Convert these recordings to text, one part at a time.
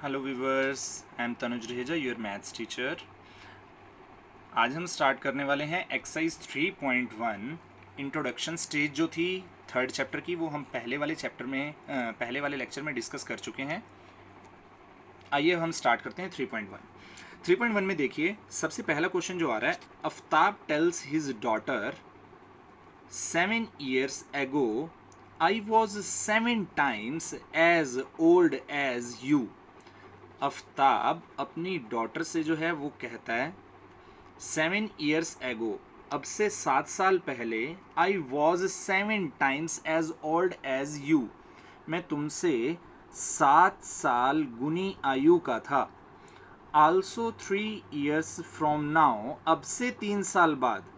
Hello viewers, I am Tanuj Raheja, your maths teacher. आज हम start करने वाले हैं एक्सरसाइज 3.1 इंट्रोडक्शन स्टेज जो थी थर्ड चैप्टर की, वो हम पहले वाले चैप्टर में पहले वाले लेक्चर में डिस्कस कर चुके हैं। आइए हम स्टार्ट करते हैं 3.1। 3.1 में देखिए, सबसे पहला क्वेश्चन जो आ रहा है, Aftab tales his daughter 7 years ago I was 7 times as old as you। Aftab अपनी डॉटर से जो है वो कहता है 7 years ago, अब से 7 साल पहले, I was 7 times as old as you, मैं तुमसे 7 साल गुनी आयु का था। Also 3 years from now, अब से 3 साल बाद,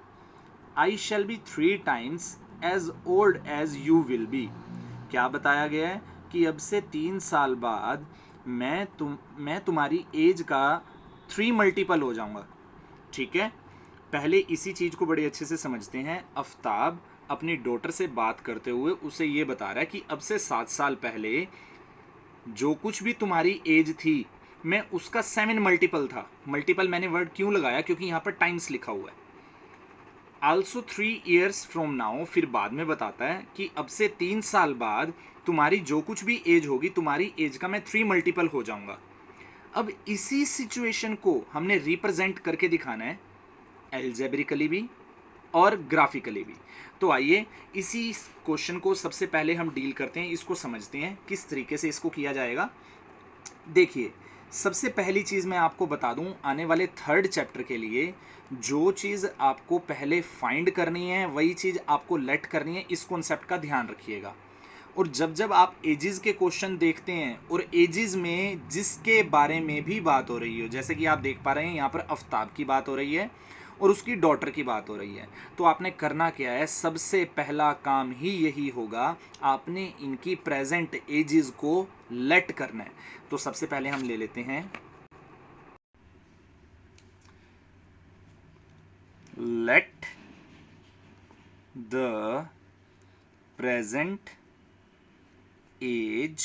I shall be 3 times as old as you will be। क्या बताया गया है कि अब से 3 साल बाद मैं तुम्हारी एज का 3 मल्टीपल हो जाऊंगा। ठीक है, पहले इसी चीज को बड़े अच्छे से समझते हैं। आफ्ताब अपनी डॉटर से बात करते हुए उसे ये बता रहा है कि अब से 7 साल पहले जो कुछ भी तुम्हारी एज थी, मैं उसका 7 मल्टीपल था। मल्टीपल मैंने वर्ड क्यों लगाया, क्योंकि यहां पर टाइम्स लिखा हुआ है। आल्सो 3 years फ्रॉम नाउ, फिर बाद में बताता है कि अब से 3 साल बाद तुम्हारी जो कुछ भी एज होगी, तुम्हारी एज का मैं 3 मल्टीपल हो जाऊंगा। अब इसी सिचुएशन को हमने रिप्रेजेंट करके दिखाना है, एल्जेब्रिकली भी और ग्राफिकली भी। तो आइए इसी क्वेश्चन को सबसे पहले हम डील करते हैं, इसको समझते हैं किस तरीके से इसको किया जाएगा। देखिए, सबसे पहली चीज़ मैं आपको बता दूं, आने वाले थर्ड चैप्टर के लिए जो चीज़ आपको पहले फाइंड करनी है वही चीज़ आपको लेट करनी है। इस कॉन्सेप्ट का ध्यान रखिएगा। और जब जब आप एजिज के क्वेश्चन देखते हैं और एजिज में जिसके बारे में भी बात हो रही हो, जैसे कि आप देख पा रहे हैं यहाँ पर आफ्ताब की बात हो रही है और उसकी डॉटर की बात हो रही है, तो आपने करना क्या है, सबसे पहला काम ही यही होगा, आपने इनकी प्रेजेंट एजिज को लेट करना है। तो सबसे पहले हम ले लेते हैं let the present age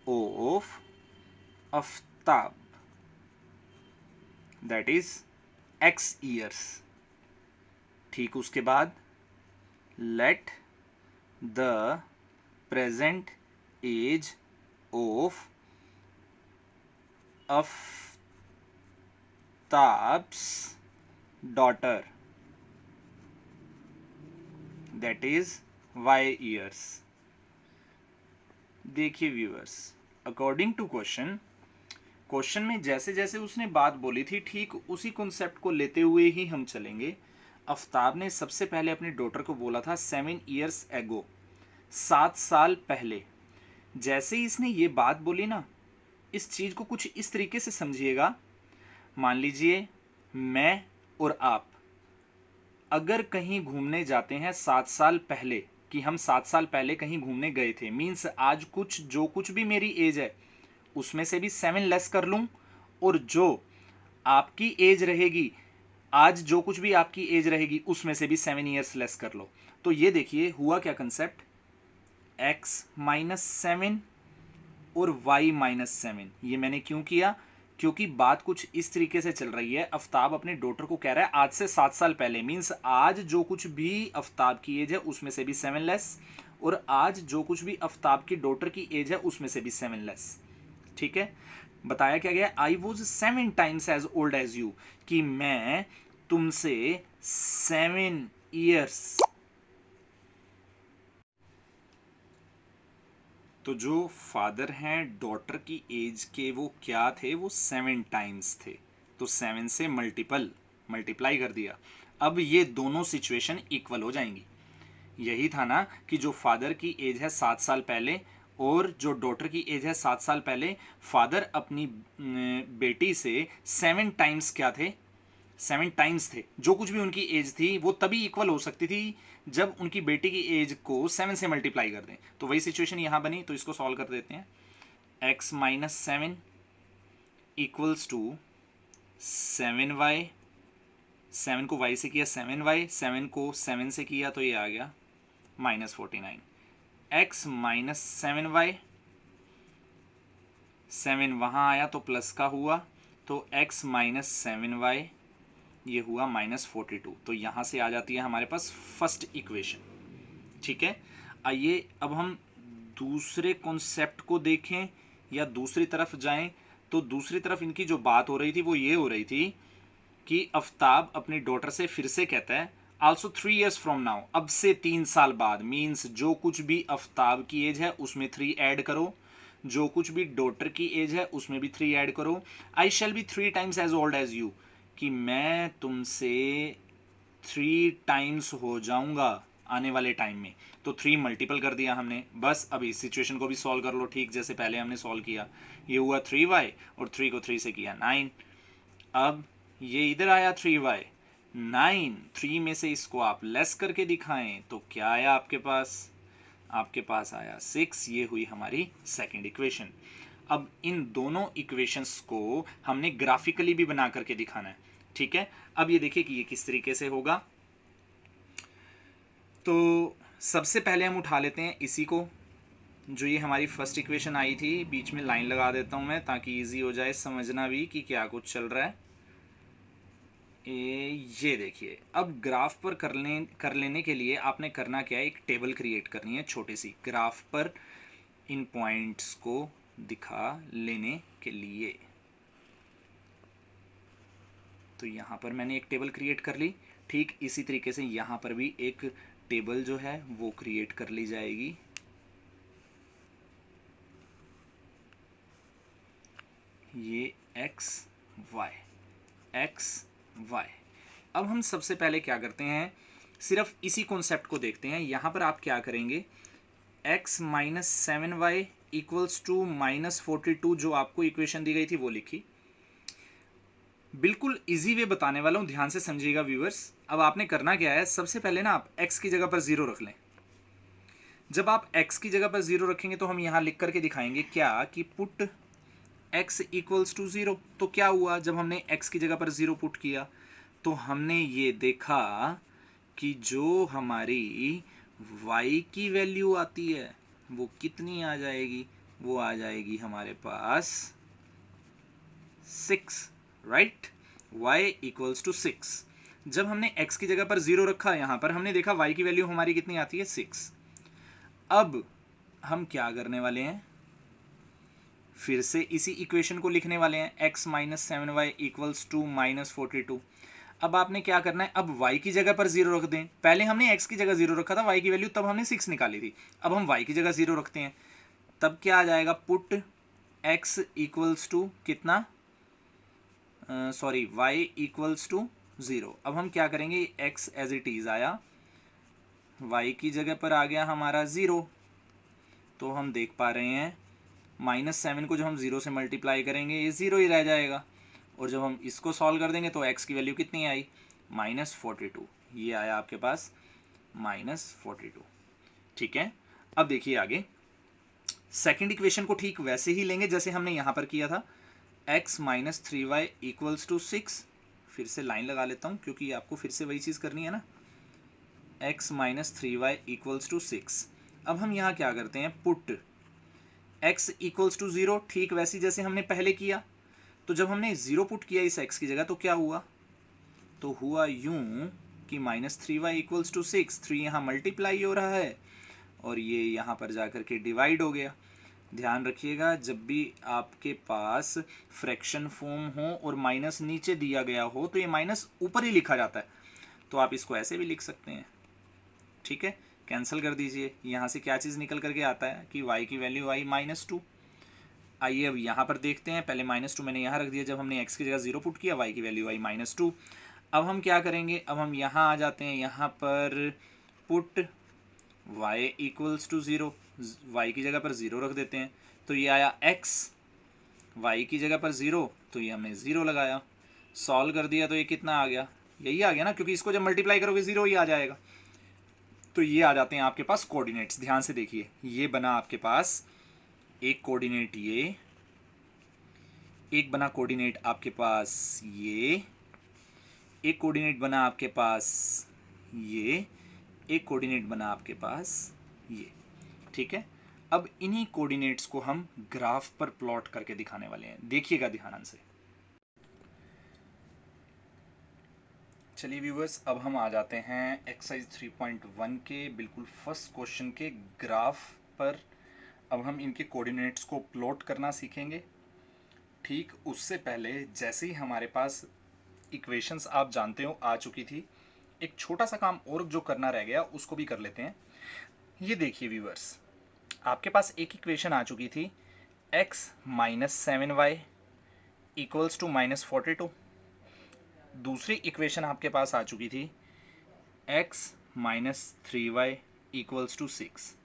of Aftab, that is x years। ठीक, उसके बाद let the present age of Aftab's daughter, that is y years। देखिए व्यूअर्स, अकॉर्डिंग टू क्वेश्चन में जैसे जैसे उसने बात बोली थी, ठीक उसी कॉन्सेप्ट को लेते हुए ही हम चलेंगे। आफ्ताब ने सबसे पहले अपनी डॉटर को बोला था 7 years ago, 7 साल पहले। जैसे ही इसने ये बात बोली ना, इस चीज को कुछ इस तरीके से समझिएगा। मान लीजिए मैं और आप अगर कहीं घूमने जाते हैं 7 साल पहले, कि हम 7 साल पहले कहीं घूमने गए थे, मीन्स आज कुछ जो कुछ भी मेरी एज है उसमें से भी 7 लेस कर लूं, और जो आपकी एज रहेगी, आज जो कुछ भी आपकी एज रहेगी उसमें से भी 7 ईयर्स लेस कर लो। तो ये देखिए हुआ क्या कंसेप्ट, x माइनस 7 और y माइनस 7। ये मैंने क्यों किया, क्योंकि बात कुछ इस तरीके से चल रही है। आफ्ताब अपने डॉटर को कह रहा है आज से 7 साल पहले, मीन्स आज जो कुछ भी आफ्ताब की एज है उसमें से भी 7 लेस, और आज जो कुछ भी आफ्ताब की डॉटर की एज है उसमें से भी 7 लेस। ठीक है, बताया क्या गया, I was 7 times as old as you, कि मैं तुमसे 7 ईयर्स, तो जो फादर हैं डॉटर की एज के वो क्या थे, वो 7 टाइम्स थे। तो 7 से मल्टीप्लाई कर दिया। अब ये दोनों सिचुएशन इक्वल हो जाएंगी। यही था ना कि जो फादर की एज है 7 साल पहले और जो डॉटर की एज है 7 साल पहले, फादर अपनी बेटी से 7 टाइम्स क्या थे, 7 टाइम्स थे। जो कुछ भी उनकी एज थी वो तभी इक्वल हो सकती थी जब उनकी बेटी की एज को 7 से मल्टीप्लाई कर दें। तो वही सिचुएशन यहां बनी, तो इसको सॉल्व कर देते हैं। x minus 7 equals to 7y, 7 को y से किया 7y, 7 को 7 से किया तो ये आ गया -49। x माइनस 7y 7 वहाँ आया तो प्लस का हुआ, तो x माइनस 7y ये हुआ -42। तो यहाँ से आ जाती है हमारे पास फर्स्ट इक्वेशन। ठीक है, आइए अब हम दूसरे कॉन्सेप्ट को देखें या दूसरी तरफ जाएं। तो दूसरी तरफ इनकी जो बात हो रही थी वो ये हो रही थी कि आफ्ताब अपनी डॉटर से फिर से कहता है आल्सो 3 years फ्रॉम नाउ, अब से 3 साल बाद, मीन्स जो कुछ भी आफ्ताब की एज है उसमें 3 ऐड करो, जो कुछ भी डॉटर की एज है उसमें भी 3 ऐड करो। I shall be 3 times as old as you, कि मैं तुमसे 3 times हो जाऊंगा आने वाले टाइम में। तो 3 मल्टीपल कर दिया हमने, बस अब इस सिचुएशन को भी सॉल्व कर लो ठीक जैसे पहले हमने सॉल्व किया। ये हुआ 3y और 3 को 3 से किया 9। अब ये इधर आया 3y 9, 3 में से इसको आप लेस करके दिखाएं तो क्या आया आपके पास? आपके पास आया 6। ये हुई हमारी सेकंड इक्वेशन। अब इन दोनों इक्वेशंस को हमने ग्राफिकली भी बना करके दिखाना है। ठीक है, अब ये देखिए कि ये किस तरीके से होगा। तो सबसे पहले हम उठा लेते हैं इसी को, जो ये हमारी फर्स्ट इक्वेशन आई थी। बीच में लाइन लगा देता हूं मैं ताकि इजी हो जाए समझना भी कि क्या कुछ चल रहा है। ये देखिए, अब ग्राफ पर कर लेने के लिए आपने करना क्या है, एक टेबल क्रिएट करनी है छोटी सी ग्राफ पर इन पॉइंट्स को दिखा लेने के लिए। तो यहाँ पर मैंने एक टेबल क्रिएट कर ली। ठीक इसी तरीके से यहाँ पर भी एक टेबल जो है वो क्रिएट कर ली जाएगी। ये x y x y। अब हम सबसे पहले क्या करते हैं, सिर्फ इसी कॉन्सेप्ट को देखते हैं। यहाँ पर आप क्या करेंगे, x minus 7y equals to -42 जो आपको इक्वेशन दी गई थी वो लिखी। बिल्कुल इजी वे बताने वाला हूँ, ध्यान से समझिएगा व्यूअर्स। अब आपने करना क्या है, सबसे पहले ना आप x की जगह पर 0 रख लें। जब आप x की जगह पर 0 रखेंगे तो हम यहाँ लिख करके दिखाएंगे क्या कि पुट x इक्वल्स टू 0। तो क्या हुआ, जब हमने x की जगह पर 0 पुट किया तो हमने ये देखा कि जो हमारी y की वैल्यू आती है वो कितनी आ जाएगी, वो आ जाएगी हमारे पास 6, राइट। y equals to 6। जब हमने x की जगह पर 0 रखा, यहां पर हमने देखा y की वैल्यू हमारी कितनी आती है 6। अब हम क्या करने वाले हैं, फिर से इसी इक्वेशन को लिखने वाले हैं, x minus 7y equals to -42। अब आपने क्या करना है, अब y की जगह पर 0 रख दें। पहले हमने x की जगह 0 रखा था, y की वैल्यू तब हमने 6 निकाली थी। अब हम y की जगह 0 रखते हैं, तब क्या आ जाएगा, पुट x इक्वल्स टू कितना, सॉरी y इक्वल्स टू 0। अब हम क्या करेंगे, x एज इट इज आया, y की जगह पर आ गया हमारा 0। तो हम देख पा रहे हैं -7 को जब हम 0 से मल्टीप्लाई करेंगे ये 0 ही रह जाएगा। और जब हम इसको सॉल्व कर देंगे तो x की वैल्यू कितनी आई, -42। ये आया आपके पास -42। ठीक है, अब देखिए आगे सेकंड इक्वेशन को ठीक वैसे ही लेंगे जैसे हमने यहां पर किया था, x minus 3y equals to 6। फिर से लाइन लगा लेता हूं क्योंकि आपको फिर से वही चीज करनी है ना, x minus 3y equals to 6। अब हम यहां क्या करते हैं, पुट x इक्वल्स टू 0, ठीक वैसी जैसे हमने पहले किया। तो जब हमने 0 पुट किया इस x की जगह तो क्या हुआ, तो हुआ यूं कि -3y इक्वल्स टू 6। 3 यहाँ मल्टीप्लाई हो रहा है और ये यहाँ पर जाकर के डिवाइड हो गया। ध्यान रखिएगा, जब भी आपके पास फ्रैक्शन फॉर्म हो और माइनस नीचे दिया गया हो तो ये माइनस ऊपर ही लिखा जाता है। तो आप इसको ऐसे भी लिख सकते हैं। ठीक है, कैंसिल कर दीजिए, यहाँ से क्या चीज़ निकल करके आता है कि y की वैल्यू आई -2। आइए अब यहाँ पर देखते हैं, पहले -2 मैंने यहाँ रख दिया, जब हमने x की जगह 0 पुट किया y की वैल्यू आई -2। अब हम क्या करेंगे, अब हम यहाँ आ जाते हैं, यहाँ पर put y equals to 0, y की जगह पर 0 रख देते हैं। तो ये आया x, y की जगह पर 0 तो ये हमने 0 लगाया, सॉल्व कर दिया तो ये कितना आ गया, यही आ गया ना, क्योंकि इसको जब मल्टीप्लाई करोगे 0 ही आ जाएगा। तो ये आ जाते हैं आपके पास कोऑर्डिनेट्स। ध्यान से देखिए, ये बना आपके पास एक कोऑर्डिनेट, ये एक बना कोऑर्डिनेट आपके पास, ये एक कोऑर्डिनेट बना आपके पास, ये एक कोऑर्डिनेट बना आपके पास, ये। ठीक है, अब इन्हीं कोऑर्डिनेट्स को हम ग्राफ पर प्लॉट करके दिखाने वाले हैं, देखिएगा ध्यान से। चलिए व्यूअर्स, अब हम आ जाते हैं एक्सरसाइज 3.1 के बिल्कुल फर्स्ट क्वेश्चन के ग्राफ पर। अब हम इनके कोऑर्डिनेट्स को प्लॉट करना सीखेंगे। ठीक उससे पहले जैसे ही हमारे पास इक्वेशंस आप जानते हो आ चुकी थी, एक छोटा सा काम और जो करना रह गया उसको भी कर लेते हैं। ये देखिए व्यूअर्स, आपके पास एक इक्वेशन आ चुकी थी x minus 7y equals to minus 42। दूसरी इक्वेशन आपके पास आ चुकी थी x minus 3y equals to 6।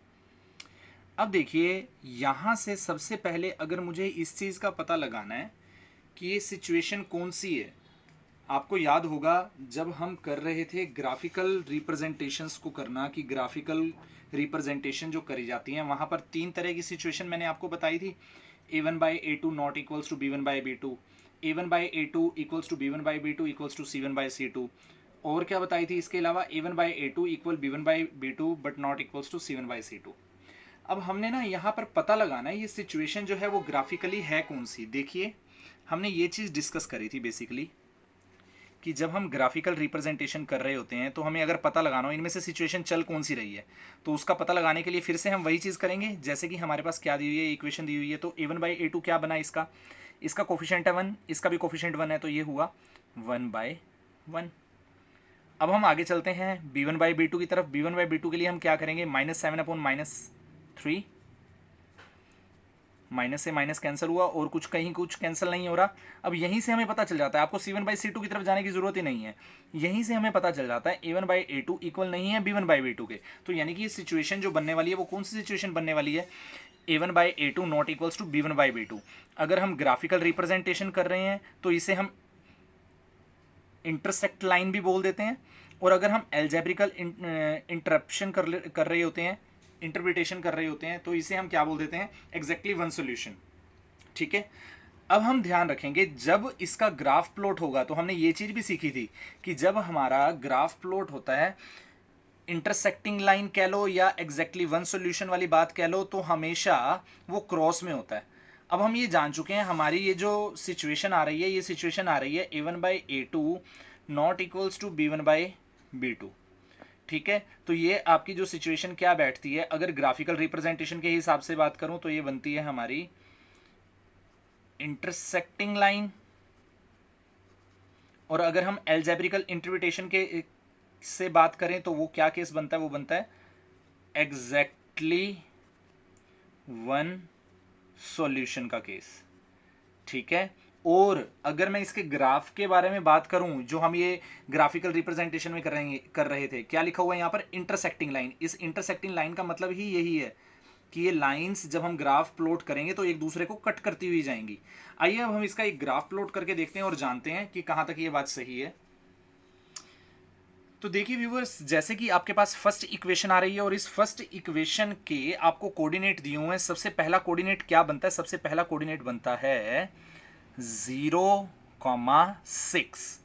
अब देखिए यहाँ से सबसे पहले अगर मुझे इस चीज़ का पता लगाना है कि ये सिचुएशन कौन सी है, आपको याद होगा जब हम कर रहे थे ग्राफिकल रिप्रेजेंटेशंस को करना, कि ग्राफिकल रिप्रेजेंटेशन जो करी जाती हैं वहाँ पर 3 तरह की सिचुएशन मैंने आपको बताई थी। a1 by a2 not equals to b1 by b2, a1 by a2 equals to b1 by b2 equals to c1 by c2, और क्या बताई थी इसके अलावा a1 by a2 equal b1 by b2 but not equals to c1 by c2। अब हमने ना यहाँ पर पता लगाना है ये सिचुएशन जो है वो ग्राफिकली है कौन सी। देखिए हमने ये चीज़ डिस्कस करी थी बेसिकली कि जब हम ग्राफिकल रिप्रेजेंटेशन कर रहे होते हैं तो हमें अगर पता लगाना हो इनमें से सिचुएशन चल कौन सी रही है, तो उसका पता लगाने के लिए फिर से हम वही चीज़ करेंगे। जैसे कि हमारे पास क्या दी हुई है, इक्वेशन दी हुई है, तो a1 बाई a2 क्या बना, इसका कोफिशिएंट है 1, इसका भी कोफिशिएंट 1 है, तो ये हुआ 1 बाई 1। अब हम आगे चलते हैं b1 बाई b2 की तरफ। b1 बाई b2 के लिए हम क्या करेंगे, माइनस 7 अपॉन माइनस 3, माइनस से माइनस कैंसिल हुआ और कुछ कहीं कुछ कैंसिल नहीं हो रहा। अब यहीं से हमें पता चल जाता है, आपको c1 बाई c2 की तरफ जाने की जरूरत ही नहीं है, यहीं से हमें पता चल जाता है a1 बाई a2 इक्वल नहीं है b1 बाई b2 के। तो यानी कि ये सिचुएशन जो बनने वाली है वो कौन सी सिचुएशन बनने वाली है, a1 by a2 not equals to b1 by b2। अगर हम ग्राफिकल रिप्रेजेंटेशन कर रहे हैं तो इसे हम इंटरसेक्ट लाइन भी बोल देते हैं, और अगर हम एल्जेब्रिकल इंटरप्शन कर रहे होते हैं, इंटरप्रिटेशन कर रहे होते हैं, तो इसे हम क्या बोल देते हैं, एग्जैक्टली वन सॉल्यूशन। ठीक है, अब हम ध्यान रखेंगे जब इसका ग्राफ प्लॉट होगा तो हमने ये चीज भी सीखी थी कि जब हमारा ग्राफ प्लॉट होता है, इंटरसेक्टिंग लाइन कह लो या एग्जैक्टली वन सॉल्यूशन वाली बात कह लो, तो हमेशा वो क्रॉस में होता है। अब हम ये जान चुके हैं हमारी ये जो सिचुएशन आ रही है, ये सिचुएशन आ रही है a1 by a2 not equals to b1 by b2। ठीक है, तो ये आपकी जो सिचुएशन क्या बैठती है, अगर ग्राफिकल रिप्रेजेंटेशन के हिसाब से बात करूं तो ये बनती है हमारी इंटरसेक्टिंग लाइन, और अगर हम एल्जेब्रिकल इंटरप्रिटेशन के से बात करें तो वो क्या केस बनता है, वो बनता है एग्जैक्टली वन सॉल्यूशन का केस। ठीक है, और अगर मैं इसके ग्राफ के बारे में बात करूं, जो हम ये ग्राफिकल रिप्रेजेंटेशन में कर रहे थे, क्या लिखा हुआ है यहाँ पर, इंटरसेक्टिंग लाइन। इस इंटरसेक्टिंग लाइन का मतलब ही यही है कि ये लाइंस जब हम ग्राफ प्लॉट करेंगे तो एक दूसरे को कट करती हुई जाएंगी। आइए अब हम इसका एक ग्राफ प्लॉट करके देखते हैं और जानते हैं कि कहां तक ये बात सही है। तो देखिए व्यूअर्स, जैसे कि आपके पास फर्स्ट इक्वेशन आ रही है और इस फर्स्ट इक्वेशन के आपको कोऑर्डिनेट दिए हुए हैं। सबसे पहला कोऑर्डिनेट क्या बनता है, सबसे पहला कोऑर्डिनेट बनता है 0,6।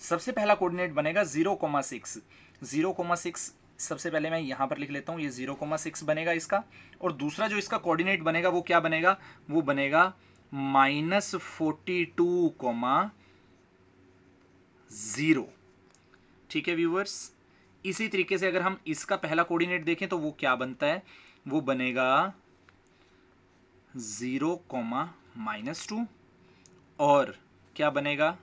सबसे पहला कोऑर्डिनेट बनेगा 0,6। 0,6 सबसे पहले मैं यहां पर लिख लेता हूं, ये 0,6 बनेगा इसका। और दूसरा जो इसका कोऑर्डिनेट बनेगा वो क्या बनेगा, वो बनेगा -42,0। ठीक है व्यूअर्स, इसी तरीके से अगर हम इसका पहला कोऑर्डिनेट देखें तो वो क्या बनता है, वो बनेगा 0,-2 और क्या बनेगा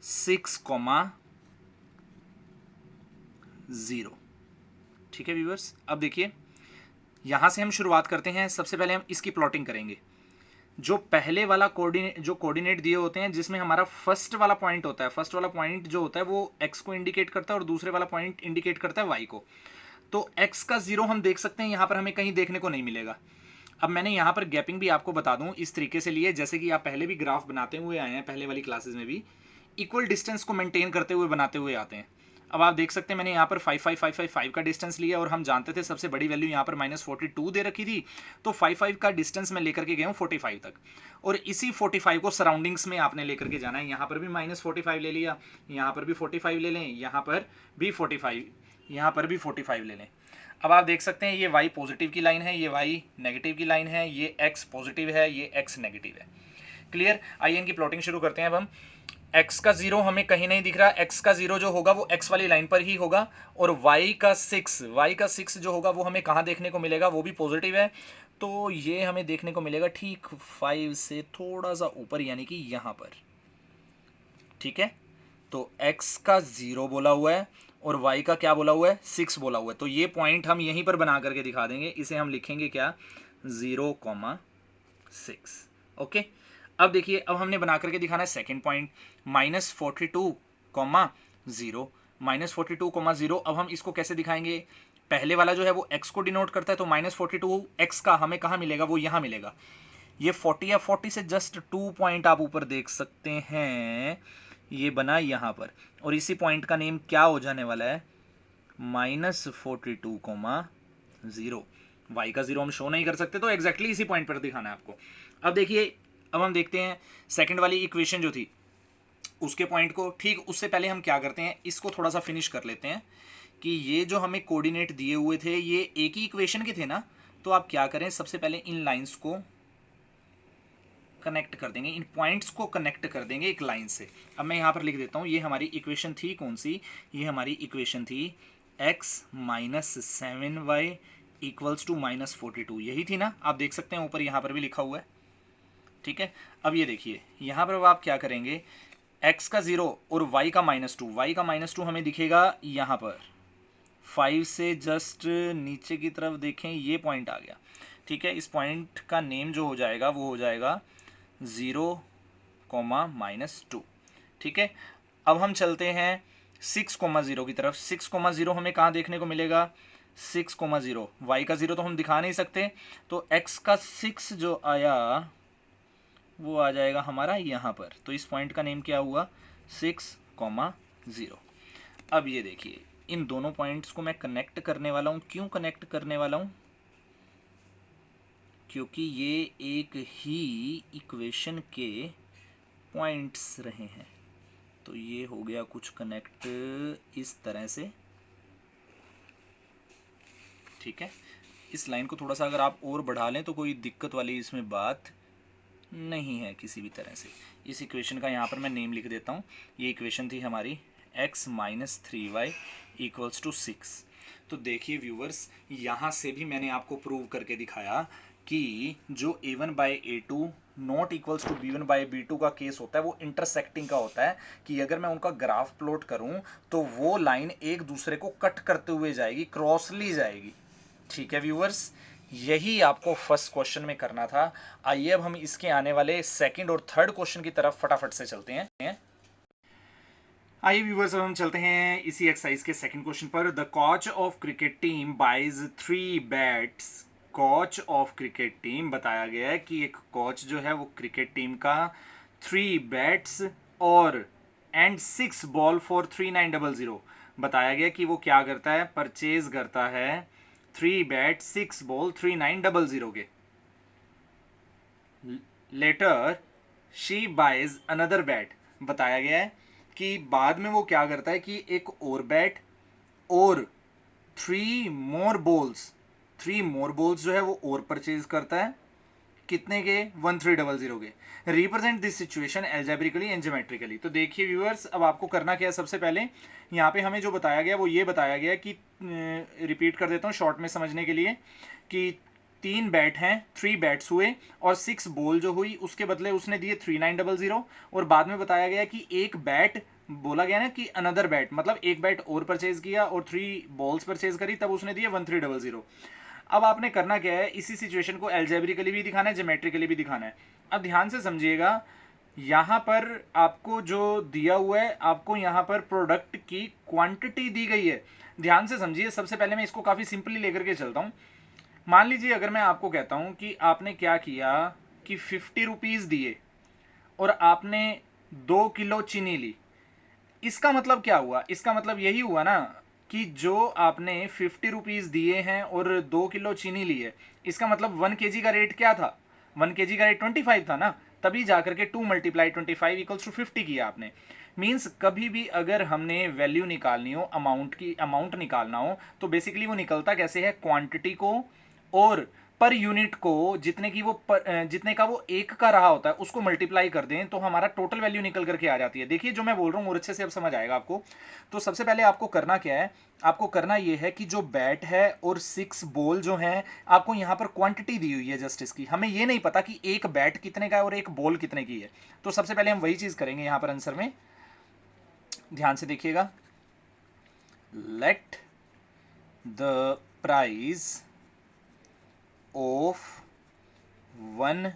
6,0। ठीक है व्यूअर्स, अब देखिए यहां से हम शुरुआत करते हैं। सबसे पहले हम इसकी प्लॉटिंग करेंगे। जो पहले वाला कोऑर्डिनेट दिए होते हैं, जिसमें हमारा फर्स्ट वाला पॉइंट होता है, फर्स्ट वाला पॉइंट जो होता है वो x को इंडिकेट करता है और दूसरे वाला पॉइंट इंडिकेट करता है y को। तो x का 0 हम देख सकते हैं, यहां पर हमें कहीं देखने को नहीं मिलेगा। अब मैंने यहां पर गैपिंग भी आपको बता दूं इस तरीके से लिए, जैसे कि आप पहले भी ग्राफ बनाते हुए आए हैं, पहले वाली क्लासेस में भी इक्वल डिस्टेंस को मेंटेन करते हुए बनाते हुए आते हैं। अब आप देख सकते हैं मैंने यहाँ पर 5,5,5,5 का डिस्टेंस लिया, और हम जानते थे सबसे बड़ी वैल्यू यहाँ पर -42 दे रखी थी, तो 5,5 का डिस्टेंस मैं लेकर के गया हूँ 45 तक, और इसी 45 को सराउंडिंग्स में आपने लेकर के जाना है। यहाँ पर भी -45 ले लिया, यहाँ पर भी 45 ले लें, यहाँ पर भी 45, यहाँ पर भी 45 ले लें। अब आप देख सकते हैं ये y पॉजिटिव की लाइन है, ये y नेगेटिव की लाइन है, ये x पॉजिटिव है, ये x नेगेटिव है। क्लियर? आइए इनकी प्लॉटिंग शुरू करते हैं। अब हम x का 0 हमें कहीं नहीं दिख रहा, x का 0 जो होगा वो x वाली लाइन पर ही होगा, और y का 6 जो होगा वो हमें कहाँ देखने को मिलेगा, वो भी पॉजिटिव है। तो ये हमें देखने को मिलेगा ठीक 5 से थोड़ा सा ऊपर, यानी कि यहाँ पर। ठीक है, तो x का 0 बोला हुआ है और y का क्या बोला हुआ है, 6 बोला हुआ है। तो ये पॉइंट हम यहीं पर बना करके दिखा देंगे। इसे हम लिखेंगे क्या, 0,6। ओके, अब देखिए, अब हमने बना करके दिखाना है सेकेंड पॉइंट, -42,0 -42,0। अब हम इसको कैसे दिखाएंगे, पहले वाला जो है वो x को डिनोट करता है, तो -42x का हमें कहाँ मिलेगा, वो यहाँ मिलेगा। ये 40 या 40 से जस्ट 2 पॉइंट आप ऊपर देख सकते हैं, ये बना यहाँ पर, और इसी पॉइंट का नेम क्या हो जाने वाला है, -42,0। y का 0 हम शो नहीं कर सकते, तो एग्जैक्टली इसी पॉइंट पर दिखाना है आपको। अब देखिए, अब हम देखते हैं सेकंड वाली इक्वेशन जो थी उसके पॉइंट को। ठीक, उससे पहले हम क्या करते हैं, इसको थोड़ा सा फिनिश कर लेते हैं कि ये जो हमें कोऑर्डिनेट दिए हुए थे ये एक ही इक्वेशन के थे ना। तो आप क्या करें, सबसे पहले इन लाइंस को कनेक्ट कर देंगे, इन पॉइंट्स को कनेक्ट कर देंगे एक लाइन से। अब मैं यहाँ पर लिख देता हूँ, ये हमारी इक्वेशन थी कौन सी, ये हमारी इक्वेशन थी x - 7y = -42, यही थी ना। आप देख सकते हैं ऊपर यहाँ पर भी लिखा हुआ है। ठीक है, अब ये देखिए यहाँ पर आप क्या करेंगे, x का 0 और y का -2, y का -2 हमें दिखेगा यहाँ पर 5 से जस्ट नीचे की तरफ देखें, ये पॉइंट आ गया। ठीक है, इस पॉइंट का नेम जो हो जाएगा वो हो जाएगा 0,-2। ठीक है, अब हम चलते हैं 6,0 की तरफ। 6,0 हमें कहाँ देखने को मिलेगा, 6,0, y का 0 तो हम दिखा नहीं सकते, तो x का 6 जो आया वो आ जाएगा हमारा यहाँ पर। तो इस पॉइंट का नेम क्या हुआ, 6,0। अब ये देखिए, इन दोनों पॉइंट्स को मैं कनेक्ट करने वाला हूँ। क्यों कनेक्ट करने वाला हूँ, क्योंकि ये एक ही इक्वेशन के पॉइंट्स रहे हैं। तो ये हो गया कुछ कनेक्ट इस तरह से। ठीक है, इस लाइन को थोड़ा सा अगर आप और बढ़ा लें तो कोई दिक्कत वाली इसमें बात नहीं है किसी भी तरह से। इस इक्वेशन का यहाँ पर मैं नेम लिख देता हूँ। ये इक्वेशन थी हमारी x - 3y = 6। तो देखिए व्यूवर्स, यहाँ से भी मैंने आपको प्रूव करके दिखाया कि जो a1/a2 not equals to b1/b2 का केस होता है वो इंटरसेक्टिंग का होता है, कि अगर मैं उनका ग्राफ प्लॉट करूं तो वो लाइन एक दूसरे को कट करते हुए जाएगी, क्रॉसली जाएगी। ठीक है व्यूवर्स, यही आपको फर्स्ट क्वेश्चन में करना था। आइए अब हम इसके आने वाले सेकंड और थर्ड क्वेश्चन की तरफ फटाफट से चलते हैं। आइए व्यूवर्स, अब हम चलते हैं इसी एक्सरसाइज के सेकंड क्वेश्चन पर। The coach of cricket team buys 3 bats. Coach of cricket team बताया गया है कि एक कोच जो है वो क्रिकेट टीम का 3 बैट्स और एंड 6 बॉल फॉर 3900 बताया गया कि वो क्या करता है, परचेज करता है 3 बैट 6 बॉल 3900 के। Later she buys another bat, बताया गया है कि बाद में वो क्या करता है कि एक और बैट और 3 मोर बॉल्स जो है वो और परचेज करता है। कितने के, 1300 के। Represent this situation algebraically and geometrically. तो देखिए व्यूअर्स, अब आपको करना क्या है, सबसे पहले यहाँ पे हमें जो बताया गया वो ये बताया गया कि रिपीट कर देता हूँ शॉर्ट में समझने के लिए, कि 3 बैट हैं, 3 बैट्स हुए और 6 बॉल जो हुई उसके बदले उसने दिए 3900, और बाद में बताया गया कि एक बैट, बोला गया ना कि अनदर बैट, मतलब एक बैट और परचेज किया और 3 बॉल्स परचेज करी, तब उसने दिए 1300। अब आपने करना क्या है, इसी सिचुएशन को एल्जेब्रिकली भी दिखाना है, ज्योमेट्रिकली भी दिखाना है। अब ध्यान से समझिएगा, यहाँ पर आपको जो दिया हुआ है, आपको यहाँ पर प्रोडक्ट की क्वांटिटी दी गई है। ध्यान से समझिए, सबसे पहले मैं इसको काफ़ी सिंपली लेकर के चलता हूँ। मान लीजिए अगर मैं आपको कहता हूँ कि आपने क्या किया कि 50 रुपीज़ दिए और आपने 2 किलो चीनी ली। इसका मतलब क्या हुआ, इसका मतलब यही हुआ ना कि जो आपने 50 रुपीज़ दिए हैं और 2 किलो चीनी ली है, इसका मतलब 1 kg का रेट क्या था, 1 kg का रेट 25 था ना। तभी जाकर के 2 × 25 = 50 किया आपने। मीन्स कभी भी अगर हमने वैल्यू निकालनी हो, अमाउंट निकालना हो, तो बेसिकली वो निकलता कैसे है, क्वांटिटी को और पर यूनिट को जितने का वो एक का रहा होता है उसको मल्टीप्लाई कर दें तो हमारा टोटल वैल्यू निकल करके आ जाती है। देखिए जो मैं बोल रहा हूँ और अच्छे से अब समझ आएगा आपको। तो सबसे पहले आपको करना क्या है, आपको करना ये है कि जो बैट है और 6 बॉल जो है, आपको यहाँ पर क्वांटिटी दी हुई है जस्ट इसकी, हमें ये नहीं पता कि एक बैट कितने का है और एक बॉल कितने की है। तो सबसे पहले हम वही चीज करेंगे यहाँ पर आंसर में, ध्यान से देखिएगा। Late the price of 1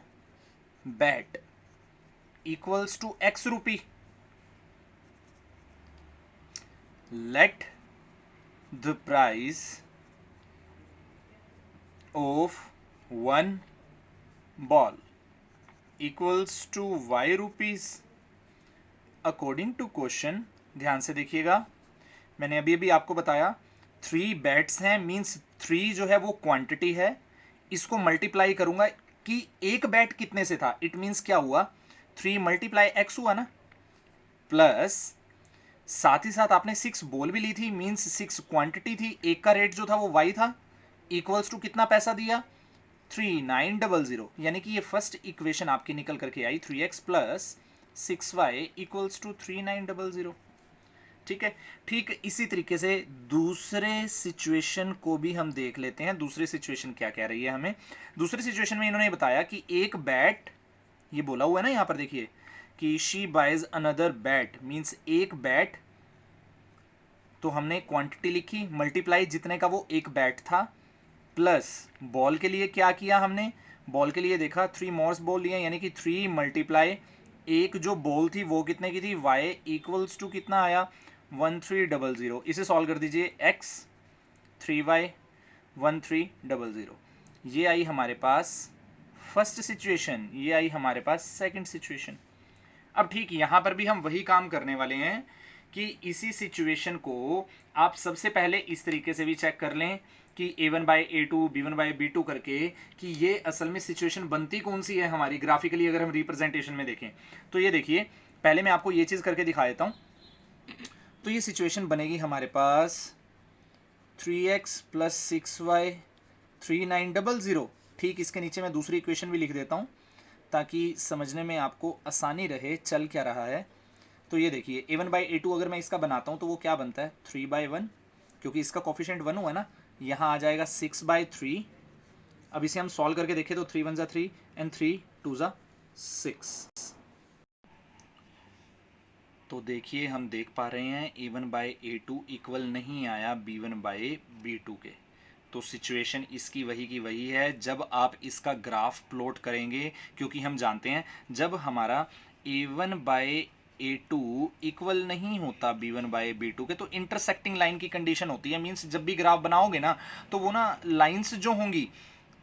bat equals to x rupee. Let the price of 1 ball equals to y rupees according to question। ध्यान से देखिएगा, मैंने अभी अभी आपको बताया 3 बैट्स हैं, मीन्स 3 जो है वो क्वांटिटी है, इसको मल्टीप्लाई करूंगा कि एक बैट कितने से था। इट मीन्स क्या हुआ, 3 × x हुआ ना, प्लस साथ ही साथ आपने 6 बॉल भी ली थी, मीन्स 6 क्वांटिटी थी, एक का रेट जो था वो y था, इक्वल्स टू कितना पैसा दिया, 3900। यानी कि ये फर्स्ट इक्वेशन आपकी निकल करके आई 3x plus 6y equals to 3900। ठीक है, ठीक इसी तरीके से दूसरे सिचुएशन को भी हम देख लेते हैं। दूसरी सिचुएशन क्या कह रही है हमें, दूसरी सिचुएशन में इन्होंने बताया कि एक बैट, ये बोला हुआ है ना यहाँ पर देखिए कि she buys another bat, means एक बैट, तो हमने क्वांटिटी लिखी मल्टीप्लाई जितने का वो एक बैट था, प्लस बॉल के लिए क्या किया हमने, बॉल के लिए देखा 3 मोर्स बॉल लिए, यानी कि 3 × एक जो बॉल थी वो कितने की थी, y इक्वल्स टू कितना आया 1300। इसे सॉल्व कर दीजिए, x 3y 1300। ये आई हमारे पास फर्स्ट सिचुएशन, ये आई हमारे पास सेकंड सिचुएशन। अब ठीक यहाँ पर भी हम वही काम करने वाले हैं कि इसी सिचुएशन को आप सबसे पहले इस तरीके से भी चेक कर लें कि a1/a2 b1/b2 करके कि ये असल में सिचुएशन बनती कौन सी है हमारी ग्राफिकली। अगर हम रिप्रेजेंटेशन में देखें तो ये देखिए, पहले मैं आपको ये चीज करके दिखा देता हूं। तो ये सिचुएशन बनेगी हमारे पास 3x प्लस 6y 3900। ठीक इसके नीचे मैं दूसरी इक्वेशन भी लिख देता हूं ताकि समझने में आपको आसानी रहे चल क्या रहा है। तो ये देखिए a1/a2 अगर मैं इसका बनाता हूं तो वो क्या बनता है 3/1, क्योंकि इसका कोफिशिएंट 1 हुआ ना, यहाँ आ जाएगा 6/3। अब इसे हम सॉल्व करके देखें तो 3 × 1 = 3 एंड 3 × 2 = 6। तो देखिए हम देख पा रहे हैं a1/a2 इक्वल नहीं आया b1/b2 के। तो सिचुएशन इसकी वही की वही है जब आप इसका ग्राफ प्लॉट करेंगे, क्योंकि हम जानते हैं जब हमारा a1/a2 इक्वल नहीं होता b1/b2 के तो इंटरसेक्टिंग लाइन की कंडीशन होती है। मींस जब भी ग्राफ बनाओगे ना तो वो ना लाइंस जो होंगी,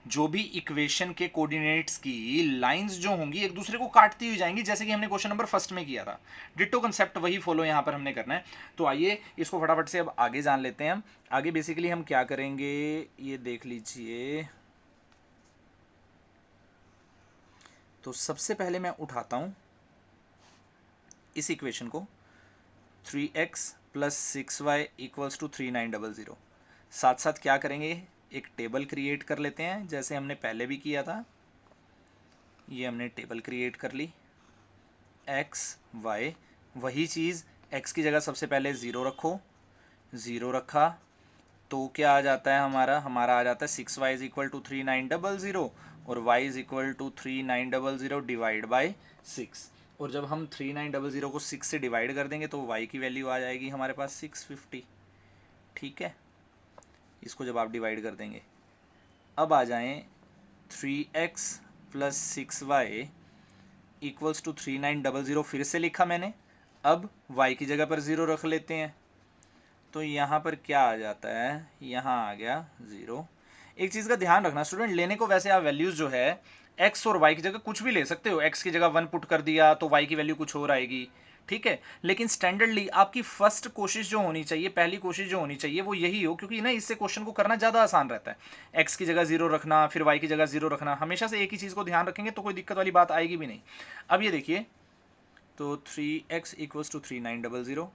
जो भी इक्वेशन के कोऑर्डिनेट्स की लाइंस जो होंगी एक दूसरे को काटती हुई जाएंगी, जैसे कि हमने क्वेश्चन नंबर फर्स्ट में किया था। डिट्टो कंसेप्ट वही फॉलो यहां पर हमने करना है। तो आइए इसको फटाफट से अब आगे जान लेते हैं। हम आगे बेसिकली हम क्या करेंगे ये देख लीजिए। तो सबसे पहले मैं उठाता हूं इस इक्वेशन को 3x plus 6y equals to 3900। साथ साथ क्या करेंगे, एक टेबल क्रिएट कर लेते हैं जैसे हमने पहले भी किया था। ये हमने टेबल क्रिएट कर ली, x y वही चीज़, x की जगह सबसे पहले 0 रखो, 0 रखा तो क्या आ जाता है हमारा आ जाता है 6y = 3900 और y = 3900 डिवाइड बाई 6। और जब हम 3900 को 6 से डिवाइड कर देंगे तो y की वैल्यू आ जाएगी हमारे पास 650। ठीक है, इसको जब आप डिवाइड कर देंगे, अब आ जाएं 3x plus 6y equals to 3900 फिर से लिखा मैंने। अब y की जगह पर 0 रख लेते हैं तो यहाँ पर क्या आ जाता है, यहाँ आ गया 0। एक चीज़ का ध्यान रखना स्टूडेंट, लेने को वैसे आप वैल्यूज जो है x और y की जगह कुछ भी ले सकते हो। x की जगह 1 पुट कर दिया तो y की वैल्यू कुछ और आएगी। ठीक है। लेकिन स्टैंडर्डली आपकी फर्स्ट कोशिश जो होनी चाहिए, पहली कोशिश जो होनी चाहिए वो यही हो, क्योंकि ना इससे क्वेश्चन को करना ज़्यादा आसान रहता है। एक्स की जगह जीरो रखना, फिर वाई की जगह जीरो रखना, हमेशा से एक ही चीज़ को ध्यान रखेंगे तो कोई दिक्कत वाली बात आएगी भी नहीं। अब ये देखिए, तो 3x इक्वल्स टू 3900,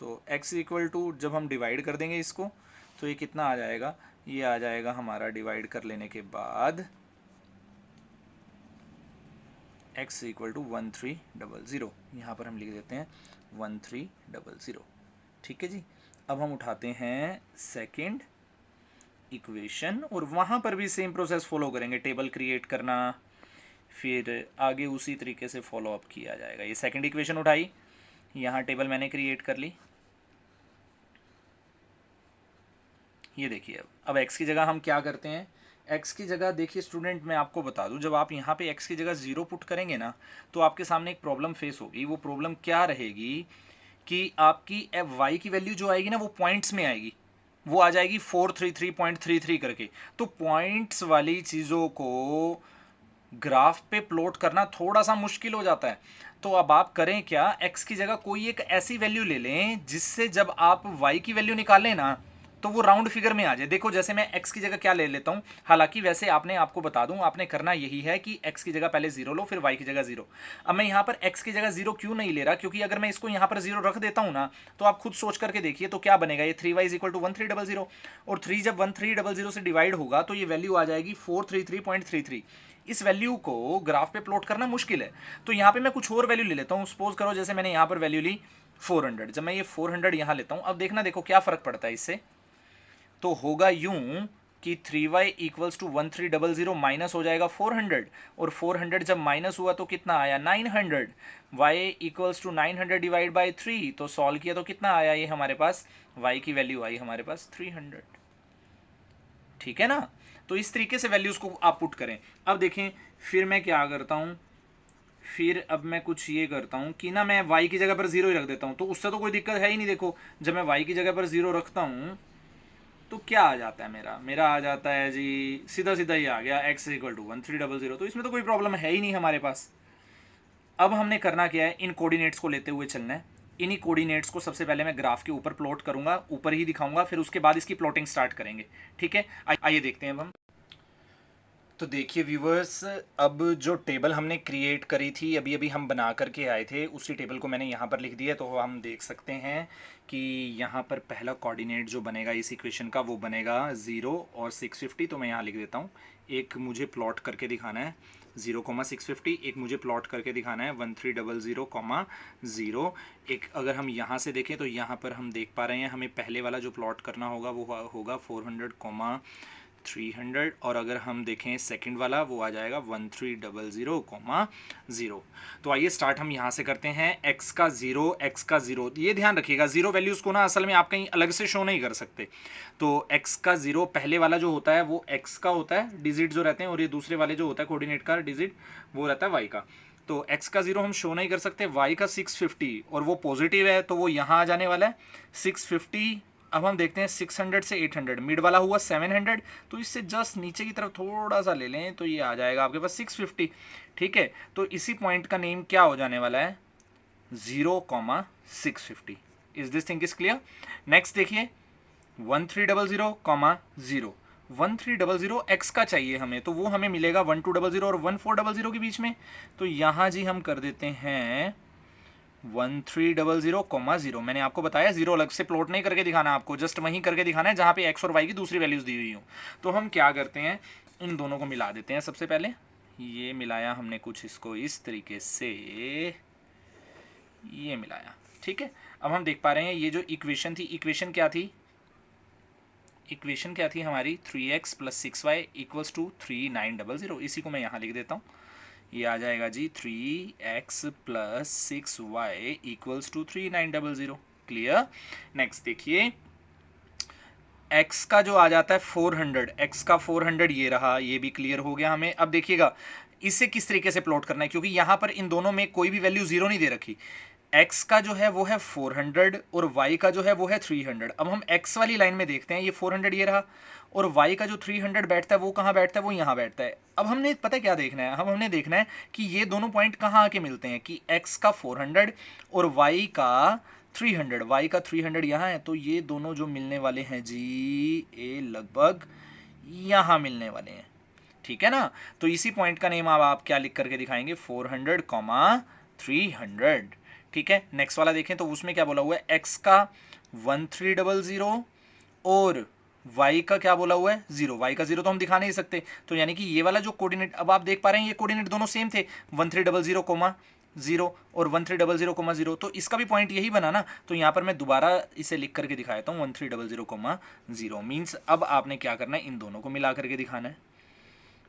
तो x इक्वल टू जब हम डिवाइड कर देंगे इसको तो ये कितना आ जाएगा, ये आ जाएगा हमारा डिवाइड कर लेने के बाद x इक्वल टू 1300, यहाँ पर हम लिख देते हैं 1300। ठीक है जी। अब हम उठाते हैं सेकेंड इक्वेशन और वहाँ पर भी सेम प्रोसेस फॉलो करेंगे, टेबल क्रिएट करना, फिर आगे उसी तरीके से फॉलो अप किया जाएगा। ये सेकेंड इक्वेशन उठाई, यहाँ टेबल मैंने क्रिएट कर ली। ये देखिए, अब x की जगह हम क्या करते हैं, x की जगह देखिए स्टूडेंट, मैं आपको बता दूं, जब आप यहाँ पे x की जगह जीरो पुट करेंगे ना तो आपके सामने एक प्रॉब्लम फेस होगी। वो प्रॉब्लम क्या रहेगी कि आपकी y की वैल्यू जो आएगी ना वो पॉइंट्स में आएगी, वो आ जाएगी 433.33 करके। तो पॉइंट्स वाली चीज़ों को ग्राफ पे प्लॉट करना थोड़ा सा मुश्किल हो जाता है। तो अब आप करें क्या, x की जगह कोई एक ऐसी वैल्यू ले लें जिससे जब आप y की वैल्यू निकालें ना तो वो राउंड फिगर में आ जाए। देखो जैसे मैं x की जगह क्या ले लेता हूं, हालांकि वैसे आपको बता दूं, आपने करना यही है कि x की जगह पहले जीरो लो, फिर y की जगह जीरो। अब मैं यहाँ पर x की जगह जीरो क्यों नहीं ले रहा, क्योंकि अगर मैं इसको यहाँ पर जीरो रख देता हूं ना तो आप खुद सोच करके देखिए तो क्या बनेगा, ये 3y इज इक्वल टू 1300, और 3 जब 1300 से डिवाइड होगा तो ये वैल्यू आ जाएगी 433.33। इस वैल्यू को ग्राफ पे प्लॉट करना मुश्किल है। तो यहाँ पे मैं कुछ और वैल्यू ले लेता हूँ। सपोज करो जैसे मैंने यहाँ पर वैल्यू ली 400, जब मैं ये 400 यहाँ लेता हूँ, अब देखना देखो क्या फर्क पड़ता है इससे। तो होगा यूं कि 3y इक्वल्स टू 1300 माइनस हो जाएगा 400, और 400 जब माइनस हुआ तो कितना आया 900। y equals to 900 divide by 3, तो सॉल्व किया तो कितना आया, ये हमारे पास y की वैल्यू आई हमारे पास 300। ठीक है ना। तो इस तरीके से वैल्यूज को आप पुट करें। अब देखें फिर मैं क्या करता हूं, फिर अब मैं कुछ ये करता हूं कि ना मैं y की जगह पर जीरो ही रख देता हूं, तो उससे तो कोई दिक्कत है ही नहीं। देखो जब मैं y की जगह पर जीरो रखता हूं तो क्या आ जाता है, मेरा आ जाता है जी सीधा सीधा ही आ गया x इक्वल टू 1300। तो इसमें तो कोई प्रॉब्लम है ही नहीं हमारे पास। अब हमने करना क्या है, इन कोऑर्डिनेट्स को लेते हुए चलना है। इन्हीं कोऑर्डिनेट्स को सबसे पहले मैं ग्राफ के ऊपर प्लॉट करूंगा, ऊपर ही दिखाऊंगा, फिर उसके बाद इसकी प्लॉटिंग स्टार्ट करेंगे। ठीक है, आइए देखते हैं अब हम। तो देखिए व्यूवर्स, अब जो टेबल हमने क्रिएट करी थी, अभी अभी हम बना करके आए थे, उसी टेबल को मैंने यहाँ पर लिख दिया। तो हम देख सकते हैं कि यहाँ पर पहला कोऑर्डिनेट जो बनेगा इस इक्वेशन का वो बनेगा 0 और 650। तो मैं यहाँ लिख देता हूँ, एक मुझे प्लॉट करके दिखाना है 0,650, एक मुझे प्लॉट करके दिखाना है 1300,0। एक अगर हम यहाँ से देखें तो यहाँ पर हम देख पा रहे हैं हमें पहले वाला जो प्लॉट करना होगा वो होगा 400,300, और अगर हम देखें सेकंड वाला वो आ जाएगा 1300,0। तो आइए स्टार्ट हम यहाँ से करते हैं। x का 0, ये ध्यान रखिएगा, जीरो वैल्यूज़ को ना असल में आप कहीं अलग से शो नहीं कर सकते। तो x का 0 पहले वाला जो होता है वो x का होता है, डिजिट जो रहते हैं, और ये दूसरे वाले जो होता है कोऑर्डिनेट का डिजिट वो रहता है y का। तो x का 0 हम शो नहीं कर सकते, y का 650 और वो पॉजिटिव है तो वो यहाँ आ जाने वाला है 650। अब हम देखते हैं 600 से 800, मिड वाला हुआ 700, तो इससे जस्ट नीचे की तरफ थोड़ा सा ले लें तो ये आ जाएगा आपके पास 650। ठीक है, तो इसी पॉइंट का नेम क्या हो जाने वाला है 0,650। Is this thing is clear. Next देखिए 1300,0, 1300 x का चाहिए हमें, तो वो हमें मिलेगा 1200 और 1400 के बीच में। तो यहाँ जी हम कर देते हैं 1300,0। मैंने आपको बताया जीरो अलग से प्लॉट नहीं करके दिखाना, आपको जस्ट वहीं करके दिखाना है जहाँ पे x और y की दूसरी वैल्यूज दी हुई हो। तो हम क्या करते हैं, इन दोनों को मिला देते हैं। सबसे पहले ये मिलाया हमने कुछ इसको इस तरीके से, ये मिलाया। ठीक है, अब हम देख पा रहे हैं ये जो इक्वेशन थी, इक्वेशन क्या थी हमारी 3x + 6y इक्वल्स टू 3900। इसी को मैं यहाँ लिख देता हूँ, ये आ जाएगा जी 3x + 6y equals to 3900। Clear. Next देखिए x का जो आ जाता है 400, x का 400 ये रहा, ये भी क्लियर हो गया हमें। अब देखिएगा इसे किस तरीके से प्लॉट करना है, क्योंकि यहाँ पर इन दोनों में कोई भी वैल्यू जीरो नहीं दे रखी। x का जो है वो है 400 और y का जो है वो है 300। अब हम x वाली लाइन में देखते हैं, ये 400 ये रहा, और y का जो 300 बैठता है वो कहाँ बैठता है, वो यहाँ बैठता है। अब हमने पता है क्या देखना है, हमने देखना है कि ये दोनों पॉइंट कहाँ आके मिलते हैं, कि x का 400 और y का 300, y का 300 यहाँ है, तो ये दोनों जो मिलने वाले हैं जी, ये लगभग यहाँ मिलने वाले हैं, ठीक है ना। तो इसी पॉइंट का नेम अब आप क्या लिख करके दिखाएंगे, 400, 300, ठीक है। नेक्स्ट वाला देखें तो उसमें क्या बोला हुआ है, x का 1300 और y का क्या बोला हुआ है, 0। y का 0 तो हम दिखा नहीं सकते, तो यानी कि ये वाला जो कोऑर्डिनेट अब आप देख पा रहे हैं, ये कोऑर्डिनेट दोनों सेम थे, 1300, 0 और 1300, 0, तो इसका भी पॉइंट यही बना ना। तो यहां पर मैं दोबारा इसे लिख करके दिखाता हूं, 1300, 0 मीन्स अब आपने क्या करना है, इन दोनों को मिला करके दिखाना है।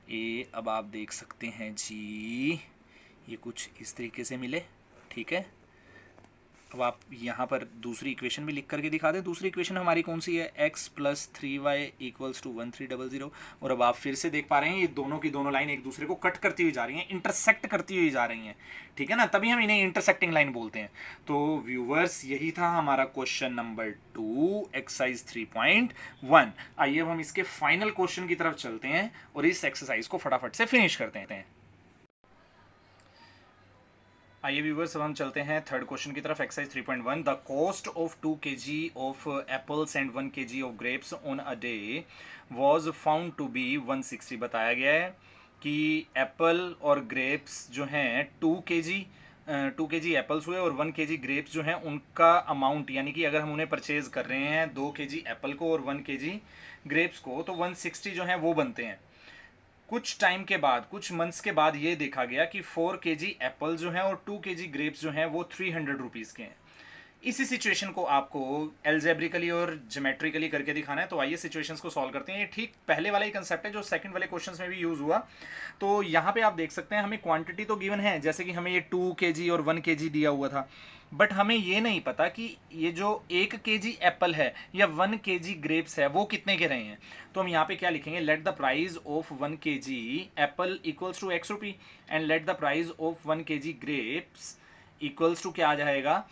ये अब आप देख सकते हैं जी, ये कुछ इस तरीके से मिले, ठीक है। अब आप यहाँ पर दूसरी इक्वेशन भी लिख करके दिखा दें। दूसरी इक्वेशन हमारी कौन सी है, x + 3y = 1300। और अब आप फिर से देख पा रहे हैं ये दोनों की दोनों लाइन एक दूसरे को कट करती हुई जा रही हैं, इंटरसेक्ट करती हुई जा रही हैं, ठीक है ना, तभी हम इन्हें इंटरसेक्टिंग लाइन बोलते हैं। तो व्यूवर्स यही था हमारा क्वेश्चन नंबर 2 एक्सरसाइज 3.1। आइए अब हम इसके फाइनल क्वेश्चन की तरफ चलते हैं और इस एक्सरसाइज को फटाफट से फिनिश करते हैं। आइए व्यूवर्स, अब हम चलते हैं थर्ड क्वेश्चन की तरफ, exercise 3.1। The cost of 2 kg of apples and 1 kg of grapes on a day was found to be 160। बताया गया है कि एप्पल और ग्रेप्स जो हैं 2 kg एप्पल्स हुए और 1 kg ग्रेप्स जो हैं उनका अमाउंट, यानी कि अगर हम उन्हें परचेज कर रहे हैं 2 kg एप्पल को और 1 kg ग्रेप्स को, तो 160 जो हैं वो बनते हैं। कुछ टाइम के बाद, कुछ मंथ्स के बाद ये देखा गया कि 4 kg एप्पल जो है और 2 kg ग्रेप्स जो हैं वो 300 रुपीज़ के हैं। इसी सिचुएशन को आपको एल्जेब्रिकली और ज्योमेट्रिकली करके दिखाना है। तो आइए सिचुएशंस को सॉल्व करते हैं। ये ठीक पहले वाला ही कंसेप्ट है जो सेकंड वाले क्वेश्चंस में भी यूज हुआ। तो यहाँ पे आप देख सकते हैं हमें क्वांटिटी तो गिवन है, जैसे कि हमें ये 2 kg और 1 kg दिया हुआ था, बट हमें ये नहीं पता कि ये जो 1 kg एप्पल है या 1 kg ग्रेप्स है वो कितने के रहे हैं। तो हम यहाँ पे क्या लिखेंगे, let the price of 1 kg apple equals to x rupee and let the price of 1 kg grapes equals to क्या आ जाएगा,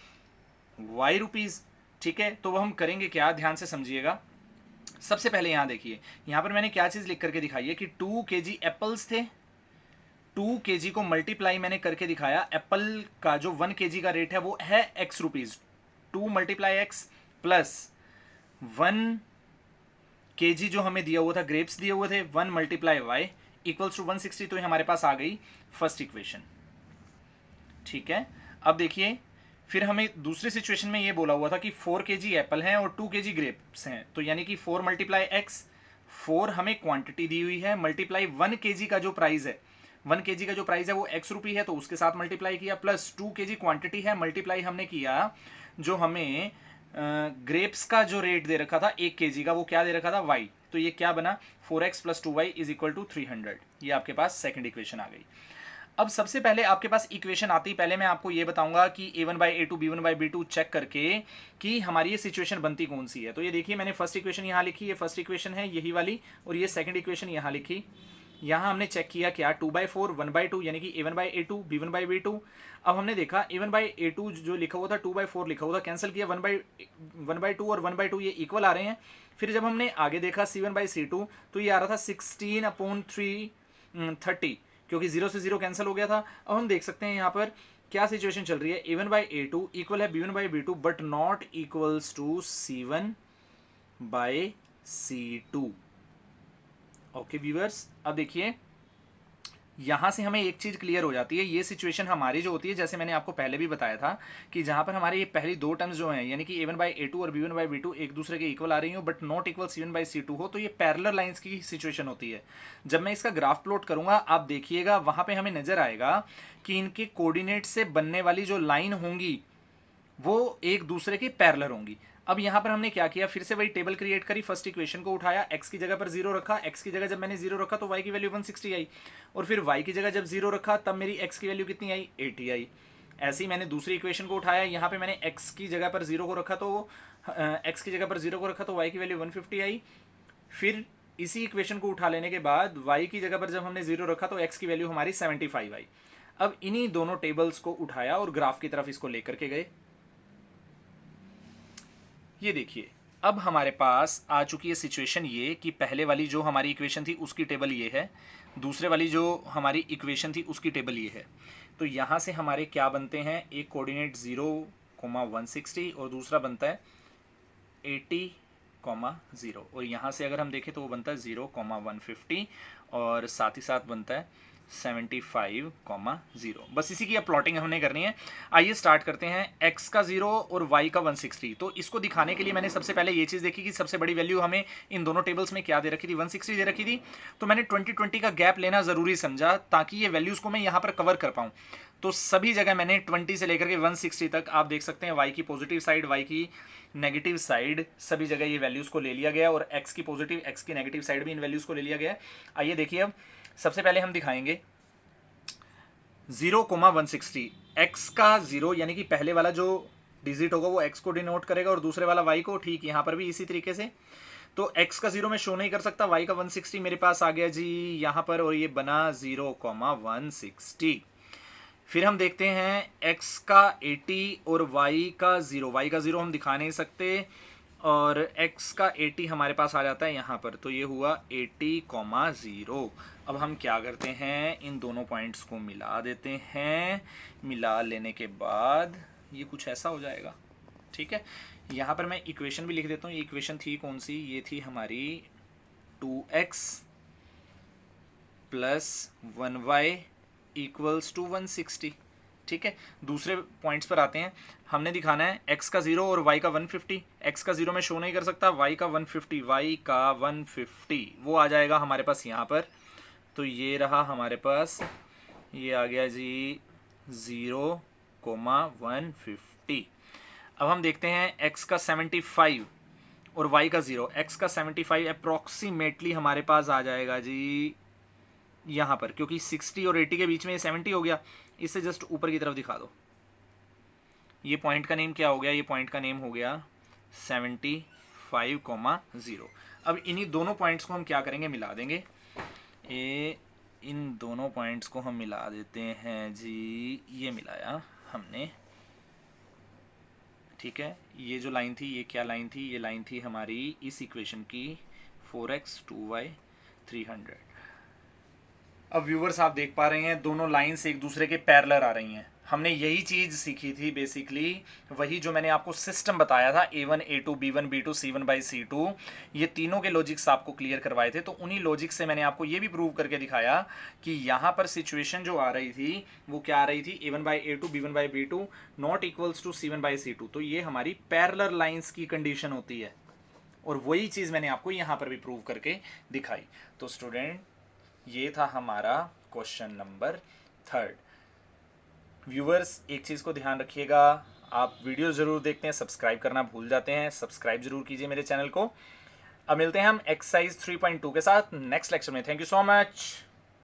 y रुपीज, ठीक है। तो वो हम करेंगे क्या, ध्यान से समझिएगा। सबसे पहले यहां देखिए, यहां पर मैंने क्या चीज लिख करके दिखाई है कि 2 kg एप्पल्स थे, 2 kg को मल्टीप्लाई मैंने करके दिखाया, एप्पल का जो 1 kg का रेट है वो है x rupees, 2 × x plus 1 kg जो हमें दिया हुआ था, ग्रेप्स दिए हुए थे, 1 × y इक्वल्स टू 160। तो हमारे पास आ गई फर्स्ट इक्वेशन, ठीक है। अब देखिए, फिर हमें दूसरी सिचुएशन में ये बोला हुआ था कि 4 kg एप्पल हैं और 2 kg ग्रेप्स हैं, तो यानी कि 4 × x, 4 हमें क्वांटिटी दी हुई है, मल्टीप्लाई 1 kg का जो प्राइस है, 1 kg का जो प्राइस है वो x रुपी है, तो उसके साथ मल्टीप्लाई किया, प्लस 2 kg क्वांटिटी है, मल्टीप्लाई हमने किया जो हमें ग्रेप्स का जो रेट दे रखा था 1 kg का, वो क्या दे रखा था, y। तो ये क्या बना, 4x + 2y = 300। ये आपके पास सेकंड इक्वेशन आ गई। अब सबसे पहले आपके पास इक्वेशन आती, पहले मैं आपको ये बताऊंगा कि a1/a2 b1/b2 चेक करके कि हमारी ये सिचुएशन बनती कौन सी है। तो ये देखिए, मैंने फर्स्ट इक्वेशन यहाँ लिखी, ये फर्स्ट इक्वेशन है यही वाली, और ये सेकंड इक्वेशन यहाँ लिखी। यहाँ हमने चेक किया क्या, 2/4 1/2 यानी कि a1/a2 b1/b2। अब हमने देखा a1/a2 जो लिखा हुआ था 2/4 लिखा हुआ था, कैंसिल किया, 1/2 और 1/2 ये इक्वल आ रहे हैं। फिर जब हमने आगे देखा c1/c2 तो ये आ रहा था 16/330, क्योंकि 0 से 0 कैंसिल हो गया था। अब हम देख सकते हैं यहाँ पर क्या सिचुएशन चल रही है, a1/a2 इक्वल है b1/b2 but not equals to c1/c2। Okay viewers, अब देखिए यहां से हमें एक चीज क्लियर हो जाती है, ये सिचुएशन हमारी जो होती है, जैसे मैंने आपको पहले भी बताया था कि जहां पर हमारी ये पहली दो टर्म्स जो हैं, यानी कि a1/a2 और b1/b2 एक दूसरे के इक्वल आ रही हो बट नॉट इक्वल c1/c2 हो, तो ये पैरेलल लाइंस की सिचुएशन होती है। जब मैं इसका ग्राफ प्लॉट करूंगा आप देखिएगा, वहां पे हमें नजर आएगा कि इनके कोऑर्डिनेट से बनने वाली जो लाइन होंगी वो एक दूसरे के पैरेलल होंगी। अब यहां पर हमने क्या किया, फिर से वही टेबल क्रिएट करी, फर्स्ट इक्वेशन को उठाया, x की जगह पर 0 रखा, x की जगह जब मैंने 0 रखा तो y की वैल्यू 160 आई, और फिर y की जगह जब 0 रखा तब मेरी x की वैल्यू कितनी आई, 80 आई। ऐसे ही मैंने दूसरी इक्वेशन को उठाया, यहाँ पे मैंने x की जगह पर 0 को रखा तो x की जगह पर 0 को रखा तो y की वैल्यू 150 आई। फिर इसी इक्वेशन को उठा लेने के बाद y की जगह पर जब हमने 0 रखा तो x की वैल्यू हमारी 75 आई। अब इन्हीं दोनों टेबल्स को उठाया और ग्राफ की तरफ इसको लेकर के गए। ये देखिए अब हमारे पास आ चुकी है सिचुएशन ये कि पहले वाली जो हमारी इक्वेशन थी उसकी टेबल ये है, दूसरे वाली जो हमारी इक्वेशन थी उसकी टेबल ये है। तो यहाँ से हमारे क्या बनते हैं, एक कोऑर्डिनेट 0,160 और दूसरा बनता है 80,0 और यहाँ से अगर हम देखें तो वो बनता है 0,150 और साथ ही साथ बनता है 75,0। बस इसी की अब प्लॉटिंग हमने करनी है। आइए स्टार्ट करते हैं। x का 0 और y का 160। तो इसको दिखाने के लिए मैंने सबसे पहले ये चीज़ देखी कि सबसे बड़ी वैल्यू हमें इन दोनों टेबल्स में क्या दे रखी थी, 160 दे रखी थी। तो मैंने 20-20 का गैप लेना ज़रूरी समझा ताकि ये वैल्यूज़ को मैं यहाँ पर कवर कर पाऊँ। तो सभी जगह मैंने 20 से लेकर के 160 तक आप देख सकते हैं y की पॉजिटिव साइड, y की नेगेटिव साइड, सभी जगह ये वैल्यूज़ को ले लिया गया और x की पॉजिटिव, x की नेगेटिव साइड भी इन वैल्यूज़ को ले लिया गया। आइए देखिए अब सबसे पहले हम दिखाएंगे 0,160। x का 0 यानी कि पहले वाला जो डिजिट होगा वो x को डिनोट करेगा और दूसरे वाला y को। ठीक यहाँ पर भी इसी तरीके से। तो x का 0 मैं शो नहीं कर सकता, y का 160 मेरे पास आ गया जी यहाँ पर और ये बना 0,160। फिर हम देखते हैं x का 80 और y का 0। y का 0 हम दिखा नहीं सकते और x का 80 हमारे पास आ जाता है यहाँ पर। तो ये हुआ 80,0। अब हम क्या करते हैं, इन दोनों पॉइंट्स को मिला देते हैं। मिला लेने के बाद ये कुछ ऐसा हो जाएगा। ठीक है, यहाँ पर मैं इक्वेशन भी लिख देता हूँ। ये इक्वेशन थी कौन सी, ये थी हमारी 2x plus 1y equals to 160। ठीक है, दूसरे पॉइंट्स पर आते हैं। हमने दिखाना है x का 0 और y का 150। x का 0 मैं शो नहीं कर सकता, y का 150, y का 150 वो आ जाएगा हमारे पास यहाँ पर। तो ये रहा हमारे पास, ये आ गया जी 0,150। अब हम देखते हैं x का 75 और y का 0। x का 75 अप्रोक्सीमेटली हमारे पास आ जाएगा जी यहाँ पर, क्योंकि 60 और 80 के बीच में ये 70 हो गया। इससे जस्ट ऊपर की तरफ दिखा दो। ये पॉइंट का नेम क्या हो गया, ये पॉइंट का नेम हो गया 75,0। अब इन्हीं दोनों पॉइंट्स को हम क्या करेंगे, मिला देंगे। इन दोनों पॉइंट्स को हम मिला देते हैं जी, ये मिलाया हमने। ठीक है, ये जो लाइन थी ये क्या लाइन थी, ये लाइन थी हमारी इस इक्वेशन की 4x 2y 300। अब व्यूवर्स आप देख पा रहे हैं दोनों लाइंस एक दूसरे के पैरेलल आ रही हैं। हमने यही चीज सीखी थी बेसिकली, वही जो मैंने आपको सिस्टम बताया था A1 A2 B1 B2 C1 by C2, ये तीनों के लॉजिक्स आपको क्लियर करवाए थे। तो उन्हीं लॉजिक से मैंने आपको ये भी प्रूव करके दिखाया कि यहाँ पर सिचुएशन जो आ रही थी वो क्या आ रही थी, A1 by A2 B1 by B2 not equals to C1 by C2। तो ये हमारी पैरेलल लाइंस की कंडीशन होती है और वही चीज मैंने आपको यहाँ पर भी प्रूव करके दिखाई। तो स्टूडेंट ये था हमारा क्वेश्चन नंबर 3। व्यूअर्स एक चीज़ को ध्यान रखिएगा, आप वीडियो ज़रूर देखते हैं, सब्सक्राइब करना भूल जाते हैं, सब्सक्राइब जरूर कीजिए मेरे चैनल को। अब मिलते हैं हम एक्सरसाइज 3.2 के साथ नेक्स्ट लेक्चर में। Thank you so much.